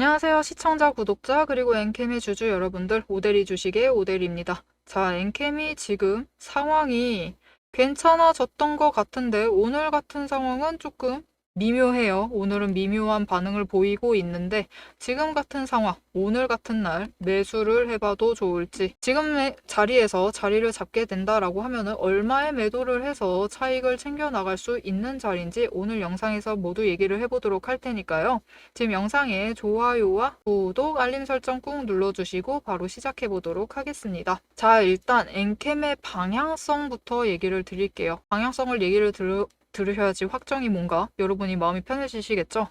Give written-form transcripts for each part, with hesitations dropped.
안녕하세요. 시청자, 구독자, 그리고 엔케미 주주 여러분들, 오데리 주식의 오데리입니다. 자, 엔케미 지금 상황이 괜찮아졌던 것 같은데 오늘 같은 상황은 조금 미묘해요. 오늘은 미묘한 반응을 보이고 있는데 지금 같은 상황, 오늘 같은 날 매수를 해봐도 좋을지, 지금의 자리에서 자리를 잡게 된다라고 하면은 얼마에 매도를 해서 차익을 챙겨 나갈 수 있는 자리인지 오늘 영상에서 모두 얘기를 해보도록 할 테니까요. 지금 영상에 좋아요와 구독, 알림 설정 꾹 눌러주시고 바로 시작해 보도록 하겠습니다. 자, 일단 엔캠의 방향성부터 얘기를 드릴게요. 방향성을 얘기를 들으셔야지 확정이 뭔가 여러분이 마음이 편해지시겠죠?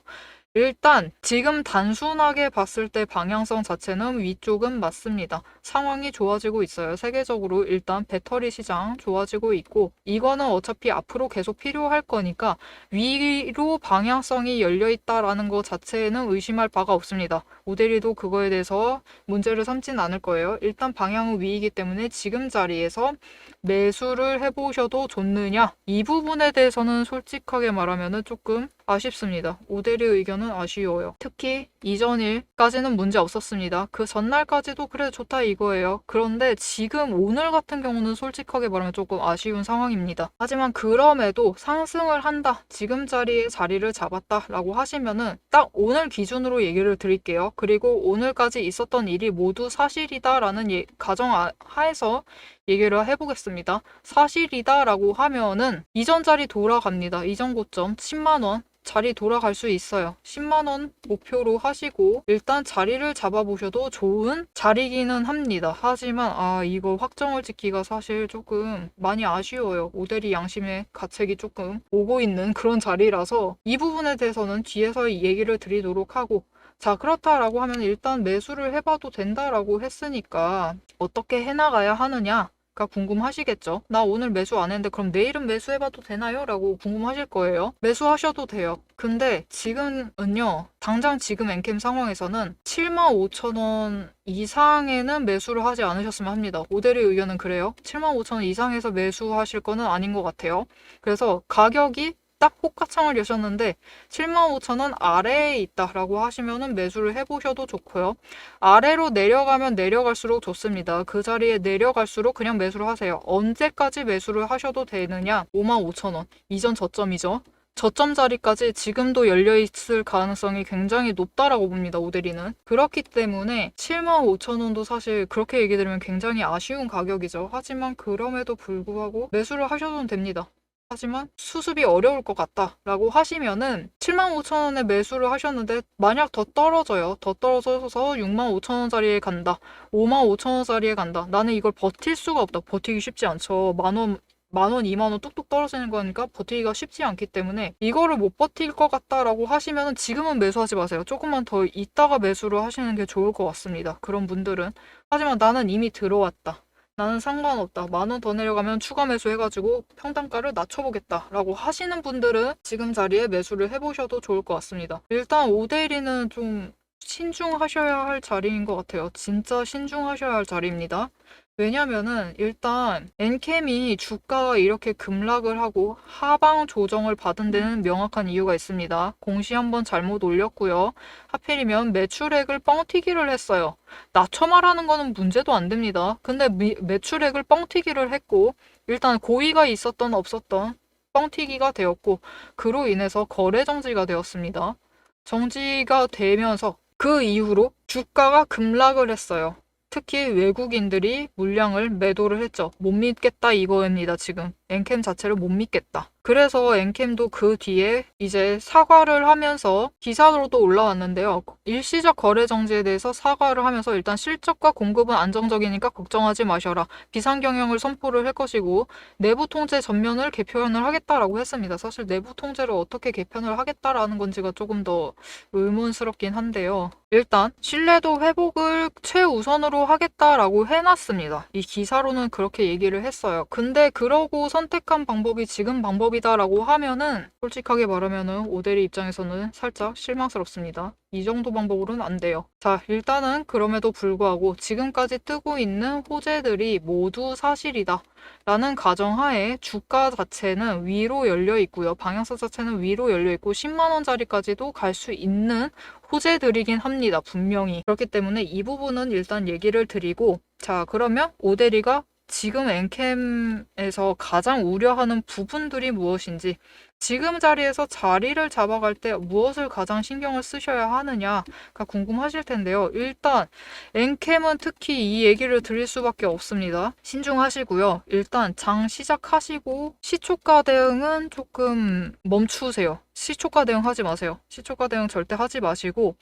일단 지금 단순하게 봤을 때 방향성 자체는 위쪽은 맞습니다. 상황이 좋아지고 있어요. 세계적으로 일단 배터리 시장 좋아지고 있고, 이거는 어차피 앞으로 계속 필요할 거니까 위로 방향성이 열려 있다라는 것 자체에는 의심할 바가 없습니다. 오데리도 그거에 대해서 문제를 삼진 않을 거예요. 일단 방향은 위이기 때문에 지금 자리에서 매수를 해보셔도 좋느냐, 이 부분에 대해서는 솔직하게 말하면 조금 아쉽습니다. 오데리 의견은 아쉬워요. 특히 이전 일까지는 문제 없었습니다. 그 전날까지도 그래 좋다 이거예요. 그런데 지금 오늘 같은 경우는 솔직하게 말하면 조금 아쉬운 상황입니다. 하지만 그럼에도 상승을 한다, 지금 자리에 자리를 잡았다 라고 하시면은 딱 오늘 기준으로 얘기를 드릴게요. 그리고 오늘까지 있었던 일이 모두 사실이다 라는 가정 하에서 얘기를 해보겠습니다. 사실이다 라고 하면은 이전 자리 돌아갑니다. 이전 고점 10만원 자리 돌아갈 수 있어요. 10만원 목표로 하시고 일단 자리를 잡아보셔도 좋은 자리기는 합니다. 하지만 이거 확정을 짓기가 사실 조금 많이 아쉬워요. 오데리 양심의 가책이 조금 오고 있는 그런 자리라서 이 부분에 대해서는 뒤에서 얘기를 드리도록 하고, 자, 그렇다라고 하면 일단 매수를 해봐도 된다라고 했으니까 어떻게 해나가야 하느냐 가 궁금하시겠죠? 나 오늘 매수 안 했는데 그럼 내일은 매수해봐도 되나요? 라고 궁금하실 거예요. 매수하셔도 돼요. 근데 지금은요, 당장 지금 엔캠 상황에서는 75,000원 이상에는 매수를 하지 않으셨으면 합니다. 오데리 의견은 그래요. 75,000원 이상에서 매수하실 거는 아닌 것 같아요. 그래서 가격이 딱 호가창을 여셨는데 75,000원 아래에 있다라고 하시면은 매수를 해보셔도 좋고요. 아래로 내려가면 내려갈수록 좋습니다. 그 자리에 내려갈수록 그냥 매수를 하세요. 언제까지 매수를 하셔도 되느냐? 55,000원. 이전 저점이죠. 저점 자리까지 지금도 열려있을 가능성이 굉장히 높다라고 봅니다. 오데리는. 그렇기 때문에 75,000원도 사실 그렇게 얘기 드리면 굉장히 아쉬운 가격이죠. 하지만 그럼에도 불구하고 매수를 하셔도 됩니다. 하지만 수습이 어려울 것 같다라고 하시면은 75,000원에 매수를 하셨는데 만약 더 떨어져요. 더 떨어져서 65,000원짜리에 간다. 55,000원짜리에 간다. 나는 이걸 버틸 수가 없다. 버티기 쉽지 않죠. 만원, 2만원 뚝뚝 떨어지는 거니까 버티기가 쉽지 않기 때문에 이거를 못 버틸 것 같다라고 하시면은 지금은 매수하지 마세요. 조금만 더 있다가 매수를 하시는 게 좋을 것 같습니다. 그런 분들은. 하지만 나는 이미 들어왔다, 나는 상관없다, 10,000원 더 내려가면 추가 매수해가지고 평단가를 낮춰보겠다 라고 하시는 분들은 지금 자리에 매수를 해보셔도 좋을 것 같습니다. 일단 오데이리는 좀 신중하셔야 할 자리인 것 같아요. 진짜 신중하셔야 할 자리입니다. 왜냐면은 일단 엔캠이 주가가 이렇게 급락을 하고 하방 조정을 받은 데는 명확한 이유가 있습니다. 공시 한번 잘못 올렸고요. 하필이면 매출액을 뻥튀기를 했어요. 낮춰 말하는 거는 문제도 안 됩니다. 근데 매출액을 뻥튀기를 했고 일단 고의가 있었던 없었던 뻥튀기가 되었고, 그로 인해서 거래 정지가 되었습니다. 정지가 되면서 그 이후로 주가가 급락을 했어요. 특히 외국인들이 물량을 매도를 했죠. 못 믿겠다 이거입니다. 지금 엔캠 자체를 못 믿겠다. 그래서 엔캠도 그 뒤에 이제 사과를 하면서 기사로도 올라왔는데요. 일시적 거래 정지에 대해서 사과를 하면서 일단 실적과 공급은 안정적이니까 걱정하지 마셔라, 비상 경영을 선포를 할 것이고 내부 통제 전면을 개편을 하겠다라고 했습니다. 사실 내부 통제를 어떻게 개편을 하겠다라는 건지가 조금 더 의문스럽긴 한데요. 일단 신뢰도 회복을 최우선으로 하겠다라고 해놨습니다. 이 기사로는 그렇게 얘기를 했어요. 근데 그러고 선택한 방법이 지금 방법이 방법이다라고 하면은 솔직하게 말하면은 오대리 입장에서는 살짝 실망스럽습니다. 이 정도 방법으로는 안 돼요. 자, 일단은 그럼에도 불구하고 지금까지 뜨고 있는 호재들이 모두 사실이다 라는 가정하에 주가 자체는 위로 열려 있고요. 방향성 자체는 위로 열려 있고 10만 원짜리까지도 갈 수 있는 호재들이긴 합니다. 분명히. 그렇기 때문에 이 부분은 일단 얘기를 드리고, 자, 그러면 오대리가 지금 엔캠에서 가장 우려하는 부분들이 무엇인지, 지금 자리에서 자리를 잡아갈 때 무엇을 가장 신경을 쓰셔야 하느냐가 궁금하실 텐데요. 일단 엔캠은 특히 이 얘기를 드릴 수밖에 없습니다. 신중하시고요. 일단 장 시작하시고 시초가 대응은 조금 멈추세요. 시초가 대응 하지 마세요. 시초가 대응 절대 하지 마시고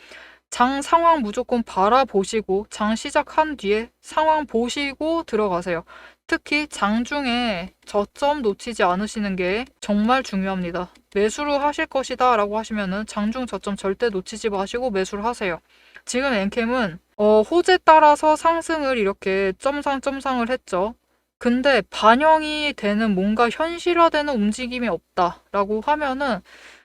장 상황 무조건 바라보시고 장 시작한 뒤에 상황 보시고 들어가세요. 특히 장중에 저점 놓치지 않으시는 게 정말 중요합니다. 매수를 하실 것이다 라고 하시면은 장중 저점 절대 놓치지 마시고 매수를 하세요. 지금 엔캠은 호재 따라서 상승을 이렇게 점상을 했죠. 근데 반영이 되는 뭔가 현실화되는 움직임이 없다라고 하면은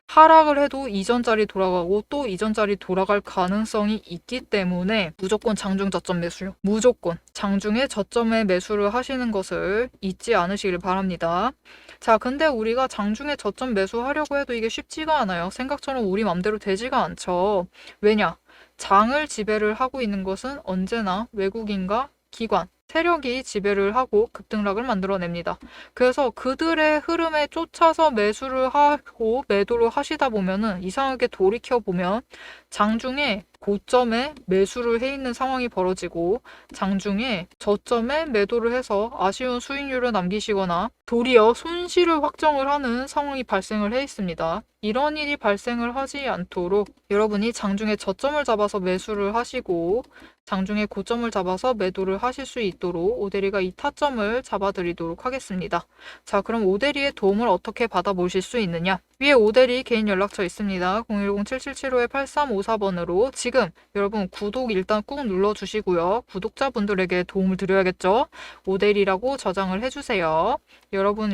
하락을 해도 이전 자리 돌아가고 또 이전 자리 돌아갈 가능성이 있기 때문에 무조건 장중 저점 매수요. 무조건 장중에 저점에 매수를 하시는 것을 잊지 않으시길 바랍니다. 자, 근데 우리가 장중에 저점 매수하려고 해도 이게 쉽지가 않아요. 생각처럼 우리 맘대로 되지가 않죠. 왜냐? 장을 지배를 하고 있는 것은 언제나 외국인과 기관, 세력이 지배를 하고 급등락을 만들어냅니다. 그래서 그들의 흐름에 쫓아서 매수를 하고 매도를 하시다 보면은 이상하게 돌이켜보면 장중에 고점에 매수를 해 있는 상황이 벌어지고 장중에 저점에 매도를 해서 아쉬운 수익률을 남기시거나 도리어 손실을 확정을 하는 상황이 발생을 해 있습니다. 이런 일이 발생을 하지 않도록 여러분이 장중에 저점을 잡아서 매수를 하시고 장중에 고점을 잡아서 매도를 하실 수 있도록 오대리가 이 타점을 잡아드리도록 하겠습니다. 자, 그럼 오대리의 도움을 어떻게 받아보실 수 있느냐? 위에 오대리 개인 연락처 있습니다. 010-7775-8354번으로 지금 여러분 구독 일단 꾹 눌러주시고요. 구독자분들에게 도움을 드려야겠죠? 오대리라고 저장을 해주세요. 여러분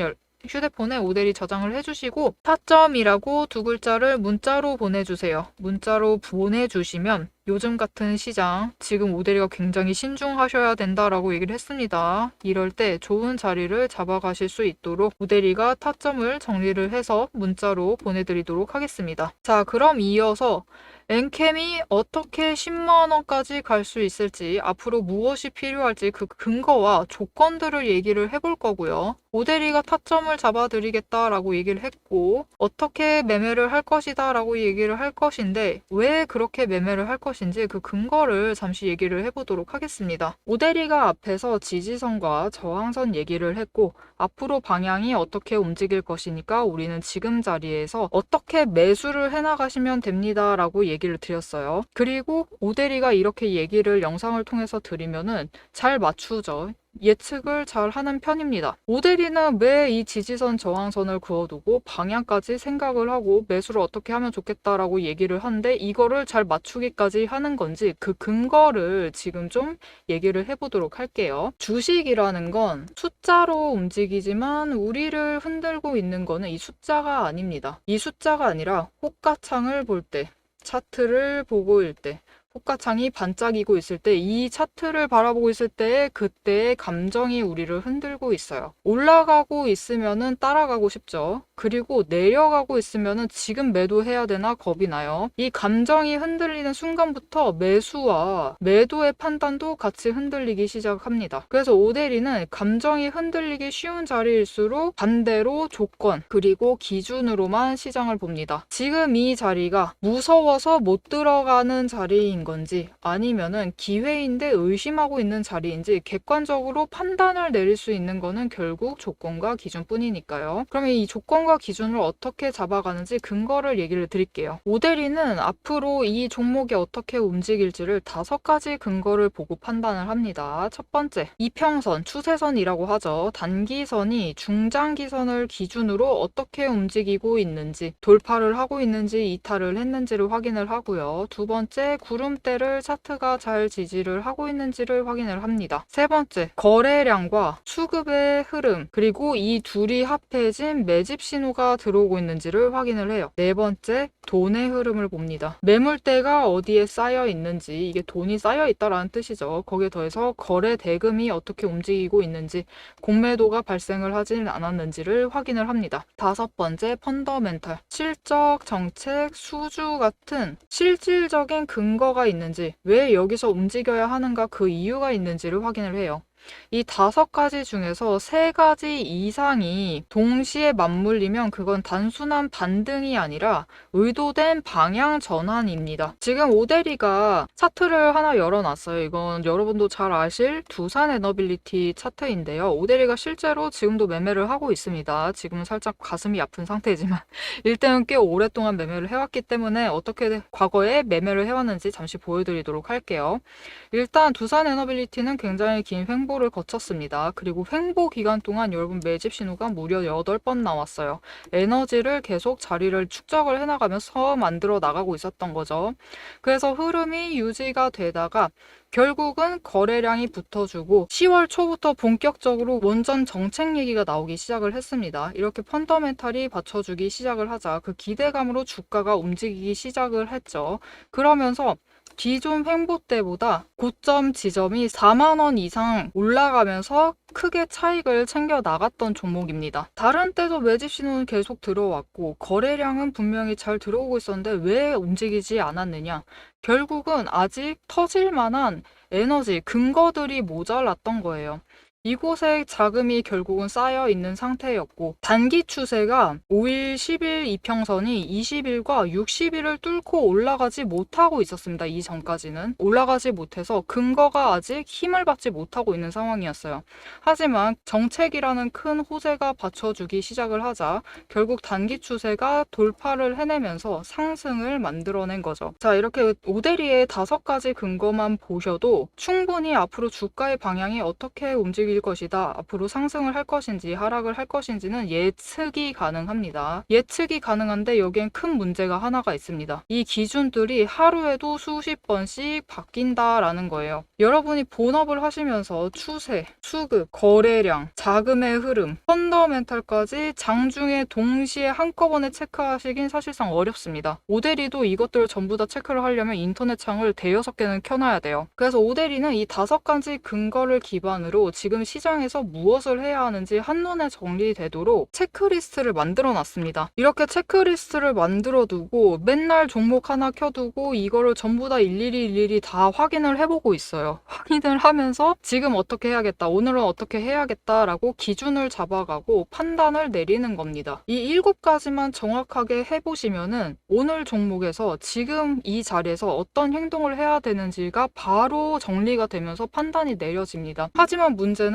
휴대폰에 오대리 저장을 해주시고 타점이라고 두 글자를 문자로 보내주세요. 문자로 보내주시면 요즘 같은 시장 지금 오대리가 굉장히 신중하셔야 된다라고 얘기를 했습니다. 이럴 때 좋은 자리를 잡아가실 수 있도록 오대리가 타점을 정리를 해서 문자로 보내드리도록 하겠습니다. 자, 그럼 이어서 엔캠이 어떻게 10만 원까지 갈 수 있을지, 앞으로 무엇이 필요할지 그 근거와 조건들을 얘기를 해볼 거고요. 오대리가 타점을 잡아드리겠다라고 얘기를 했고 어떻게 매매를 할 것이다 라고 얘기를 할 것인데 왜 그렇게 매매를 할 것인지 그 근거를 잠시 얘기를 해보도록 하겠습니다. 오대리가 앞에서 지지선과 저항선 얘기를 했고 앞으로 방향이 어떻게 움직일 것이니까 우리는 지금 자리에서 어떻게 매수를 해나가시면 됩니다 라고 얘기를 드렸어요. 그리고 오대리가 이렇게 얘기를 영상을 통해서 드리면은 잘 맞추죠. 예측을 잘 하는 편입니다. 오대리는 왜 이 지지선 저항선을 그어두고 방향까지 생각을 하고 매수를 어떻게 하면 좋겠다라고 얘기를 하는데 이거를 잘 맞추기까지 하는 건지 그 근거를 지금 좀 얘기를 해보도록 할게요. 주식이라는 건 숫자로 움직이지만 우리를 흔들고 있는 거는 이 숫자가 아닙니다. 이 숫자가 아니라 호가창을 볼 때, 차트를 보고 일 때, 호가창이 반짝이고 있을 때 이 차트를 바라보고 있을 때 그때의 감정이 우리를 흔들고 있어요. 올라가고 있으면은 따라가고 싶죠. 그리고 내려가고 있으면은 지금 매도해야 되나 겁이 나요. 이 감정이 흔들리는 순간부터 매수와 매도의 판단도 같이 흔들리기 시작합니다. 그래서 오대리는 감정이 흔들리기 쉬운 자리일수록 반대로 조건 그리고 기준으로만 시장을 봅니다. 지금 이 자리가 무서워서 못 들어가는 자리인 건지 아니면은 기회인데 의심하고 있는 자리인지 객관적으로 판단을 내릴 수 있는 거는 결국 조건과 기준뿐이니까요. 그러면 이 조건과 기준을 어떻게 잡아가는지 근거를 얘기를 드릴게요. 오대리는 앞으로 이 종목이 어떻게 움직일지를 5가지 근거를 보고 판단을 합니다. 첫 번째, 이평선, 추세선이라고 하죠. 단기선이 중장기선을 기준으로 어떻게 움직이고 있는지, 돌파를 하고 있는지 이탈을 했는지를 확인을 하고요. 두 번째, 구름 이맘때를 차트가 잘 지지를 하고 있는지를 확인을 합니다. 세 번째, 거래량과 수급의 흐름, 그리고 이 둘이 합해진 매집 신호가 들어오고 있는지를 확인을 해요. 네 번째, 돈의 흐름을 봅니다. 매물대가 어디에 쌓여 있는지, 이게 돈이 쌓여 있다라는 뜻이죠. 거기에 더해서 거래 대금이 어떻게 움직이고 있는지, 공매도가 발생을 하진 않았는지를 확인을 합니다. 다섯 번째, 펀더멘탈, 실적, 정책, 수주 같은 실질적인 근거가 있는지, 왜 여기서 움직여야 하는가, 그 이유가 있는지를 확인을 해요. 이 5가지 중에서 3가지 이상이 동시에 맞물리면 그건 단순한 반등이 아니라 의도된 방향 전환입니다. 지금 오데리가 차트를 하나 열어놨어요. 이건 여러분도 잘 아실 두산 에너빌리티 차트인데요. 오데리가 실제로 지금도 매매를 하고 있습니다. 지금은 살짝 가슴이 아픈 상태지만 일단은 꽤 오랫동안 매매를 해왔기 때문에 어떻게 과거에 매매를 해왔는지 잠시 보여드리도록 할게요. 일단 두산 에너빌리티는 굉장히 긴 횡보를 거쳤습니다. 그리고 횡보 기간 동안 여러분 매집 신호가 무려 8번 나왔어요. 에너지를 계속 자리를 축적을 해나가면서 만들어 나가고 있었던 거죠. 그래서 흐름이 유지가 되다가 결국은 거래량이 붙어주고 10월 초부터 본격적으로 원전 정책 얘기가 나오기 시작을 했습니다. 이렇게 펀더멘탈이 받쳐주기 시작을 하자 그 기대감으로 주가가 움직이기 시작을 했죠. 그러면서 기존 횡보 때보다 고점 지점이 4만 원 이상 올라가면서 크게 차익을 챙겨 나갔던 종목입니다. 다른 때도 매집 신호는 계속 들어왔고 거래량은 분명히 잘 들어오고 있었는데 왜 움직이지 않았느냐? 결국은 아직 터질 만한 에너지, 근거들이 모자랐던 거예요. 이곳에 자금이 결국은 쌓여 있는 상태였고 단기 추세가 5일, 10일 이평선이 20일과 60일을 뚫고 올라가지 못하고 있었습니다. 이전까지는 올라가지 못해서 근거가 아직 힘을 받지 못하고 있는 상황이었어요. 하지만 정책이라는 큰 호재가 받쳐주기 시작을 하자 결국 단기 추세가 돌파를 해내면서 상승을 만들어낸 거죠. 자, 이렇게 오데리의 5가지 근거만 보셔도 충분히 앞으로 주가의 방향이 어떻게 움직일 것이다. 앞으로 상승을 할 것인지 하락을 할 것인지는 예측이 가능합니다. 예측이 가능한데 여기엔 큰 문제가 하나가 있습니다. 이 기준들이 하루에도 수십 번씩 바뀐다라는 거예요. 여러분이 본업을 하시면서 추세, 수급, 거래량, 자금의 흐름, 펀더멘탈까지 장중에 동시에 한꺼번에 체크하시긴 사실상 어렵습니다. 오데리도 이것들을 전부 다 체크를 하려면 인터넷 창을 대여섯 개는 켜놔야 돼요. 그래서 오데리는 이 5가지 근거를 기반으로 지금 시장에서 무엇을 해야 하는지 한눈에 정리되도록 체크리스트를 만들어 놨습니다. 이렇게 체크리스트를 만들어 두고 맨날 종목 하나 켜두고 이거를 전부 다 일일이 다 확인을 해보고 있어요. 확인을 하면서 지금 어떻게 해야겠다, 오늘은 어떻게 해야겠다라고 기준을 잡아가고 판단을 내리는 겁니다. 이 7가지만 정확하게 해보시면은 오늘 종목에서 지금 이 자리에서 어떤 행동을 해야 되는지가 바로 정리가 되면서 판단이 내려집니다. 하지만 문제는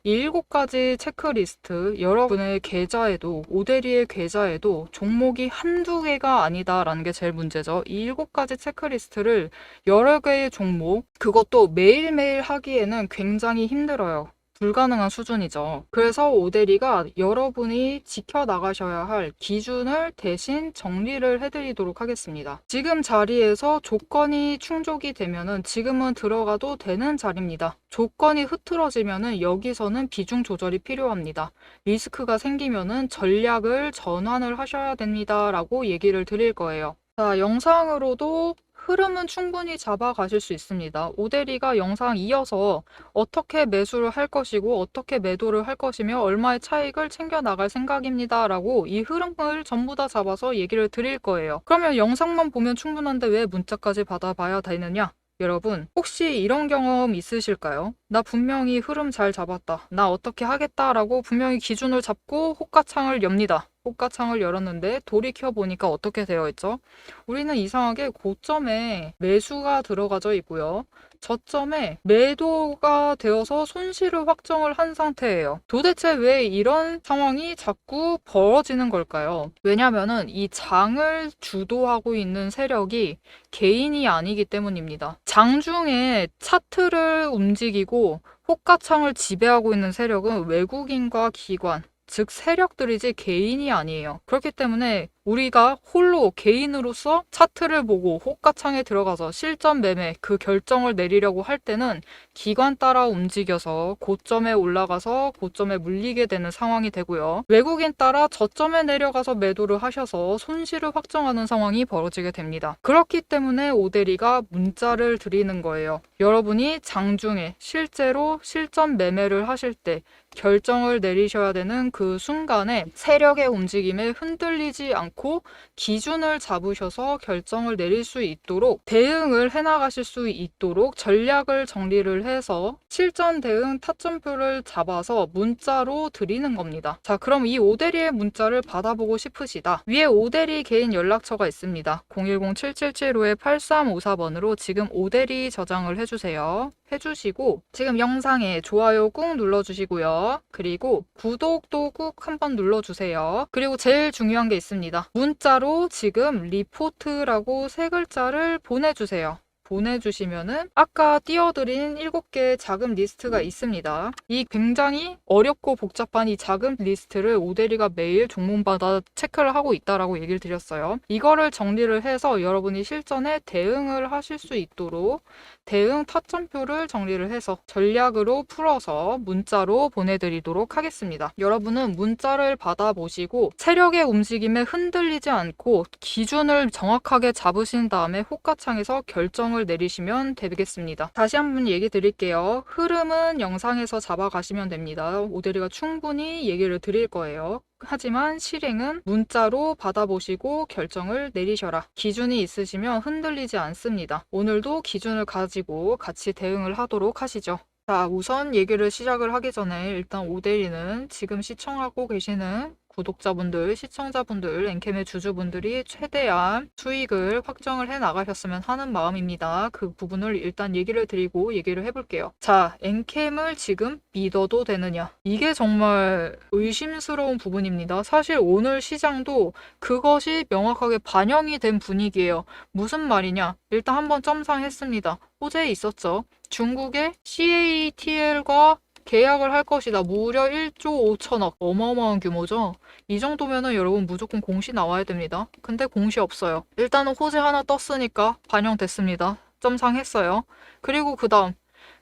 이 7가지 체크리스트 여러분의 계좌에도 오데리의 계좌에도 종목이 한두 개가 아니다라는 게 제일 문제죠. 이 7가지 체크리스트를 여러 개의 종목 그것도 매일매일 하기에는 굉장히 힘들어요. 불가능한 수준이죠. 그래서 오데리가 여러분이 지켜나가셔야 할 기준을 대신 정리를 해드리도록 하겠습니다. 지금 자리에서 조건이 충족이 되면은 지금은 들어가도 되는 자리입니다. 조건이 흐트러지면은 여기서는 비중 조절이 필요합니다. 리스크가 생기면은 전략을 전환을 하셔야 됩니다. 라고 얘기를 드릴 거예요. 자, 영상으로도 흐름은 충분히 잡아가실 수 있습니다. 오데리가 영상 이어서 어떻게 매수를 할 것이고 어떻게 매도를 할 것이며 얼마의 차익을 챙겨 나갈 생각입니다. 라고 이 흐름을 전부 다 잡아서 얘기를 드릴 거예요. 그러면 영상만 보면 충분한데 왜 문자까지 받아봐야 되느냐? 여러분, 혹시 이런 경험 있으실까요? 나 분명히 흐름 잘 잡았다. 나 어떻게 하겠다라고 분명히 기준을 잡고 호가창을 엽니다. 호가창을 열었는데 돌이켜보니까 어떻게 되어 있죠? 우리는 이상하게 고점에 매수가 들어가져 있고요. 저점에 매도가 되어서 손실을 확정을 한 상태예요. 도대체 왜 이런 상황이 자꾸 벌어지는 걸까요? 왜냐면은 이 장을 주도하고 있는 세력이 개인이 아니기 때문입니다. 장중에 차트를 움직이고 호가창을 지배하고 있는 세력은 외국인과 기관, 즉 세력들이지 개인이 아니에요. 그렇기 때문에 우리가 홀로 개인으로서 차트를 보고 호가창에 들어가서 실전 매매 그 결정을 내리려고 할 때는 기관 따라 움직여서 고점에 올라가서 고점에 물리게 되는 상황이 되고요. 외국인 따라 저점에 내려가서 매도를 하셔서 손실을 확정하는 상황이 벌어지게 됩니다. 그렇기 때문에 오대리가 문자를 드리는 거예요. 여러분이 장중에 실제로 실전 매매를 하실 때 결정을 내리셔야 되는 그 순간에 세력의 움직임에 흔들리지 않고 기준을 잡으셔서 결정을 내릴 수 있도록 대응을 해나가실 수 있도록 전략을 정리를 해서 실전 대응 타점표를 잡아서 문자로 드리는 겁니다. 자, 그럼 이 오대리의 문자를 받아보고 싶으시다. 위에 오대리 개인 연락처가 있습니다. 010-7755-8354번으로 지금 오대리 저장을 해주세요. 해주시고 지금 영상에 좋아요 꾹 눌러주시고요. 그리고 구독도 꾹 한번 눌러주세요. 그리고 제일 중요한 게 있습니다. 문자로 지금 리포트라고 세 글자를 보내주세요. 보내주시면은 아까 띄워드린 7개의 자금 리스트가 있습니다. 이 굉장히 어렵고 복잡한 이 자금 리스트를 오대리가 매일 종목마다 체크를 하고 있다라고 얘기를 드렸어요. 이거를 정리를 해서 여러분이 실전에 대응을 하실 수 있도록 대응 타점표를 정리를 해서 전략으로 풀어서 문자로 보내드리도록 하겠습니다. 여러분은 문자를 받아보시고 세력의 움직임에 흔들리지 않고 기준을 정확하게 잡으신 다음에 호가창에서 결정을 내리시면 되겠습니다. 다시 한번 얘기 드릴게요. 흐름은 영상에서 잡아가시면 됩니다. 오대리가 충분히 얘기를 드릴 거예요. 하지만 실행은 문자로 받아보시고 결정을 내리셔라. 기준이 있으시면 흔들리지 않습니다. 오늘도 기준을 가지고 같이 대응을 하도록 하시죠. 자, 우선 얘기를 시작을 하기 전에 일단 오대리는 지금 시청하고 계시는 구독자분들, 시청자분들, 엔캠의 주주분들이 최대한 수익을 확정을 해 나가셨으면 하는 마음입니다. 그 부분을 일단 얘기를 드리고 얘기를 해볼게요. 자, 엔캠을 지금 믿어도 되느냐? 이게 정말 의심스러운 부분입니다. 사실 오늘 시장도 그것이 명확하게 반영이 된 분위기예요. 무슨 말이냐? 일단 한번 점상했습니다. 호재 있었죠. 중국의 CATL과 계약을 할 것이다. 무려 1조 5천억. 어마어마한 규모죠. 이 정도면은 여러분 무조건 공시 나와야 됩니다. 근데 공시 없어요. 일단은 호재 하나 떴으니까 반영됐습니다. 점상했어요. 그리고 그 다음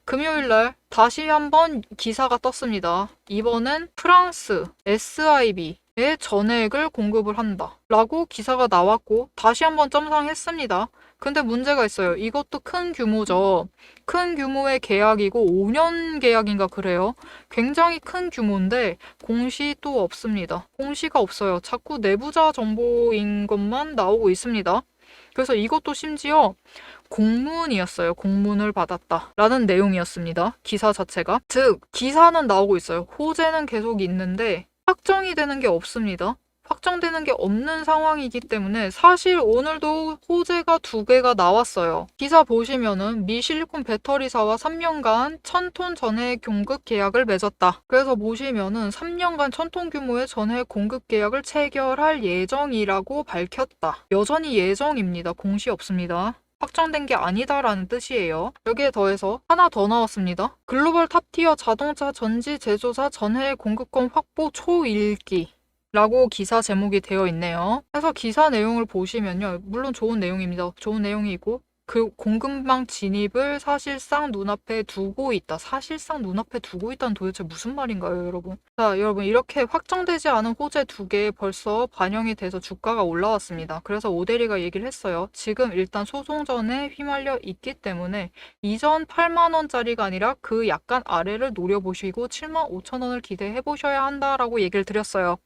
금요일날 다시 한번 기사가 떴습니다. 이번엔 프랑스 SIB의 전액을 공급을 한다 라고 기사가 나왔고 다시 한번 점상했습니다. 근데 문제가 있어요. 이것도 큰 규모죠. 큰 규모의 계약이고 5년 계약인가 그래요. 굉장히 큰 규모인데 공시도 없습니다. 공시가 없어요. 자꾸 내부자 정보인 것만 나오고 있습니다. 그래서 이것도 심지어 공문이었어요. 공문을 받았다 라는 내용이었습니다. 기사 자체가. 즉 기사는 나오고 있어요. 호재는 계속 있는데 확정이 되는 게 없습니다. 확정되는 게 없는 상황이기 때문에 사실 오늘도 호재가 2개가 나왔어요. 기사 보시면은 미 실리콘 배터리사와 3년간 1000톤 전해 공급 계약을 맺었다. 그래서 보시면은 3년간 1000톤 규모의 전해 공급 계약을 체결할 예정이라고 밝혔다. 여전히 예정입니다. 공시 없습니다. 확정된 게 아니다라는 뜻이에요. 여기에 더해서 하나 더 나왔습니다. 글로벌 탑티어 자동차 전지 제조사 전해 공급권 확보 초일기 라고 기사 제목이 되어 있네요. 그래서 기사 내용을 보시면요. 물론 좋은 내용입니다. 좋은 내용이고 그 공급망 진입을 사실상 눈앞에 두고 있다. 사실상 눈앞에 두고 있다는 도대체 무슨 말인가요, 여러분? 자, 여러분 이렇게 확정되지 않은 호재 2개 벌써 반영이 돼서 주가가 올라왔습니다. 그래서 오대리가 얘기를 했어요. 지금 일단 소송전에 휘말려 있기 때문에 이전 8만 원짜리가 아니라 그 약간 아래를 노려보시고 7만 5천 원을 기대해 보셔야 한다라고 얘기를 드렸어요.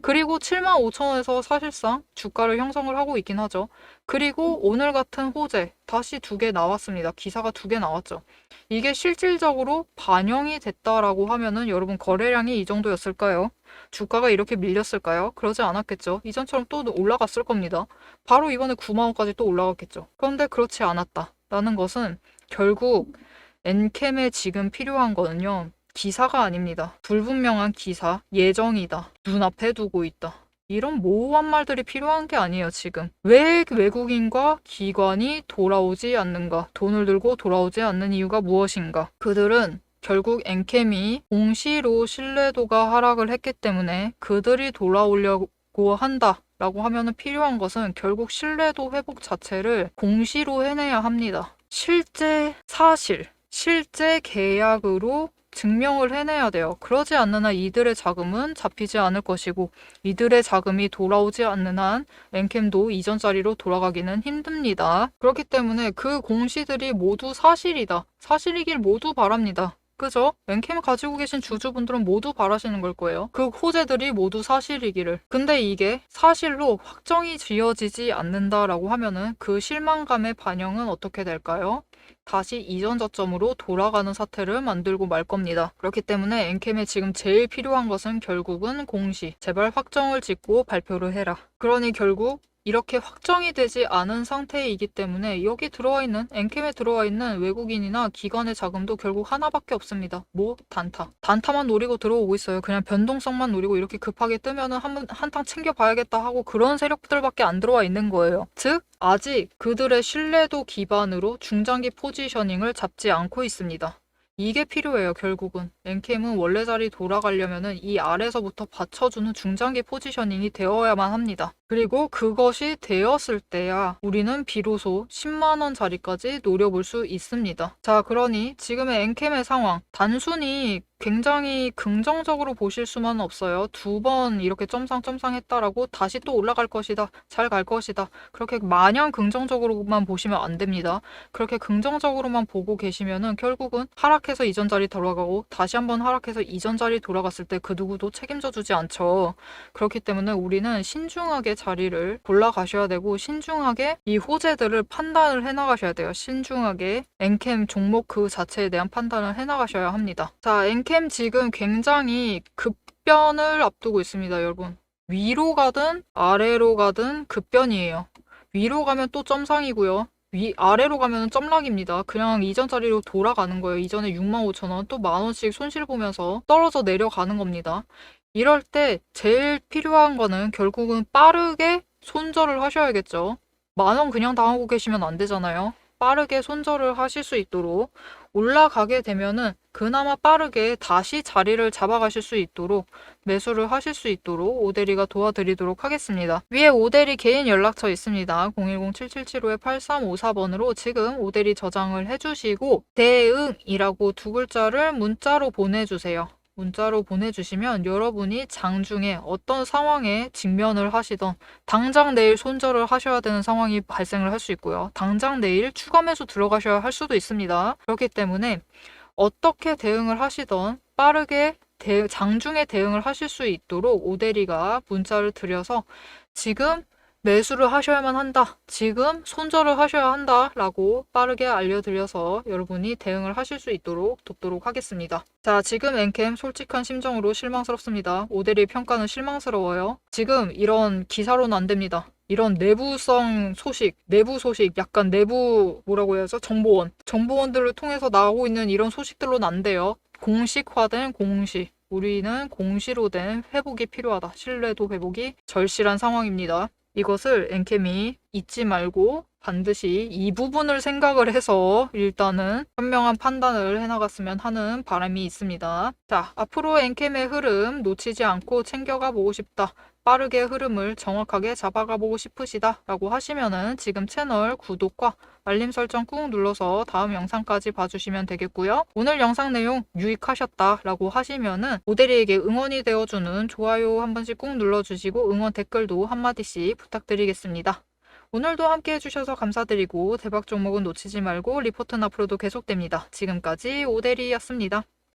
그리고 7만 5천 원에서 사실상 주가를 형성을 하고 있긴 하죠. 그리고 오늘 같은 호재 다시 2개 나왔습니다. 기사가 2개 나왔죠. 이게 실질적으로 반영이 됐다라고 하면은 여러분 거래량이 이 정도였을까요? 주가가 이렇게 밀렸을까요? 그러지 않았겠죠. 이전처럼 또 올라갔을 겁니다. 바로 이번에 9만 원까지 또 올라갔겠죠. 그런데 그렇지 않았다라는 것은 결국 엔캠에 지금 필요한 거는요. 기사가 아닙니다. 불분명한 기사, 예정이다. 눈앞에 두고 있다. 이런 모호한 말들이 필요한 게 아니에요, 지금. 왜 외국인과 기관이 돌아오지 않는가? 돈을 들고 돌아오지 않는 이유가 무엇인가? 그들은 결국 엔캠이 공시로 신뢰도가 하락을 했기 때문에 그들이 돌아오려고 한다 라고 하면은 필요한 것은 결국 신뢰도 회복 자체를 공시로 해내야 합니다. 실제 사실, 실제 계약으로 증명을 해내야 돼요. 그러지 않는 한 이들의 자금은 잡히지 않을 것이고 이들의 자금이 돌아오지 않는 한 엔캠도 이전 자리로 돌아가기는 힘듭니다. 그렇기 때문에 그 공시들이 모두 사실이다. 사실이길 모두 바랍니다. 그죠? 엔캠을 가지고 계신 주주분들은 모두 바라시는 걸 거예요. 그 호재들이 모두 사실이기를. 근데 이게 사실로 확정이 지어지지 않는다라고 하면은 그 실망감의 반영은 어떻게 될까요? 다시 이전 저점으로 돌아가는 사태를 만들고 말 겁니다. 그렇기 때문에 엔캠에 지금 제일 필요한 것은 결국은 공시. 제발 확정을 짓고 발표를 해라. 그러니 결국 이렇게 확정이 되지 않은 상태이기 때문에 여기 들어와 있는 엔캠에 들어와 있는 외국인이나 기관의 자금도 결국 하나밖에 없습니다. 뭐? 단타. 단타만 노리고 들어오고 있어요. 그냥 변동성만 노리고 이렇게 급하게 뜨면은 한탕 챙겨봐야겠다 하고 그런 세력들밖에 안 들어와 있는 거예요. 즉 아직 그들의 신뢰도 기반으로 중장기 포지셔닝을 잡지 않고 있습니다. 이게 필요해요. 결국은 엔캠은 원래 자리 돌아가려면은 이 아래서부터 받쳐주는 중장기 포지셔닝이 되어야만 합니다. 그리고 그것이 되었을 때야 우리는 비로소 10만원 자리까지 노려볼 수 있습니다. 자, 그러니 지금의 엔캠의 상황 단순히 굉장히 긍정적으로 보실 수만 없어요. 2번 이렇게 점상 했다라고 다시 또 올라갈 것이다. 잘 갈 것이다. 그렇게 마냥 긍정적으로만 보시면 안 됩니다. 그렇게 긍정적으로만 보고 계시면은 결국은 하락해서 이전 자리 돌아가고 다시 한번 하락해서 이전 자리 돌아갔을 때 그 누구도 책임져 주지 않죠. 그렇기 때문에 우리는 신중하게 자리를 골라가셔야 되고 신중하게 이 호재들을 판단을 해나가셔야 돼요. 신중하게 엔캠 종목 그 자체에 대한 판단을 해나가셔야 합니다. 자, 엔캠 지금 굉장히 급변을 앞두고 있습니다, 여러분. 위로 가든 아래로 가든 급변이에요. 위로 가면 또 점상이고요. 아래로 가면 점락입니다. 그냥 이전 자리로 돌아가는 거예요. 이전에 65,000원 또 만원씩 손실 보면서 떨어져 내려가는 겁니다. 이럴 때 제일 필요한 거는 결국은 빠르게 손절을 하셔야겠죠. 10,000원 그냥 당하고 계시면 안 되잖아요. 빠르게 손절을 하실 수 있도록 올라가게 되면은 그나마 빠르게 다시 자리를 잡아가실 수 있도록 매수를 하실 수 있도록 오대리가 도와드리도록 하겠습니다. 위에 오대리 개인 연락처 있습니다. 010-777-8354번으로 지금 오대리 저장을 해주시고 대응이라고 2글자를 문자로 보내주세요. 문자로 보내주시면 여러분이 장중에 어떤 상황에 직면을 하시던 당장 내일 손절을 하셔야 되는 상황이 발생을 할 수 있고요. 당장 내일 추가 매수 들어가셔야 할 수도 있습니다. 그렇기 때문에 어떻게 대응을 하시던 빠르게 장중에 대응을 하실 수 있도록 오대리가 문자를 드려서 지금 매수를 하셔야만 한다. 지금 손절을 하셔야 한다. 라고 빠르게 알려드려서 여러분이 대응을 하실 수 있도록 돕도록 하겠습니다. 자, 지금 엔캠 솔직한 심정으로 실망스럽습니다. 오대리 평가는 실망스러워요. 지금 이런 기사로는 안 됩니다. 이런 내부성 소식, 내부 소식, 약간 내부 뭐라고 해야죠? 정보원들을 통해서 나오고 있는 이런 소식들로는 안 돼요. 공식화된 공시. 우리는 공시로 된 회복이 필요하다. 신뢰도 회복이 절실한 상황입니다. 이것을 엔캠이 잊지 말고 반드시 이 부분을 생각을 해서 일단은 현명한 판단을 해나갔으면 하는 바람이 있습니다. 자, 앞으로 엔캠의 흐름 놓치지 않고 챙겨가 보고 싶다. 빠르게 흐름을 정확하게 잡아가 보고 싶으시다 라고 하시면은 지금 채널 구독과 알림 설정 꾹 눌러서 다음 영상까지 봐주시면 되겠고요. 오늘 영상 내용 유익하셨다 라고 하시면은 오대리에게 응원이 되어주는 좋아요 한 번씩 꾹 눌러주시고 응원 댓글도 한마디씩 부탁드리겠습니다. 오늘도 함께 해주셔서 감사드리고 대박 종목은 놓치지 말고 리포트는 앞으로도 계속됩니다. 지금까지 오대리였습니다.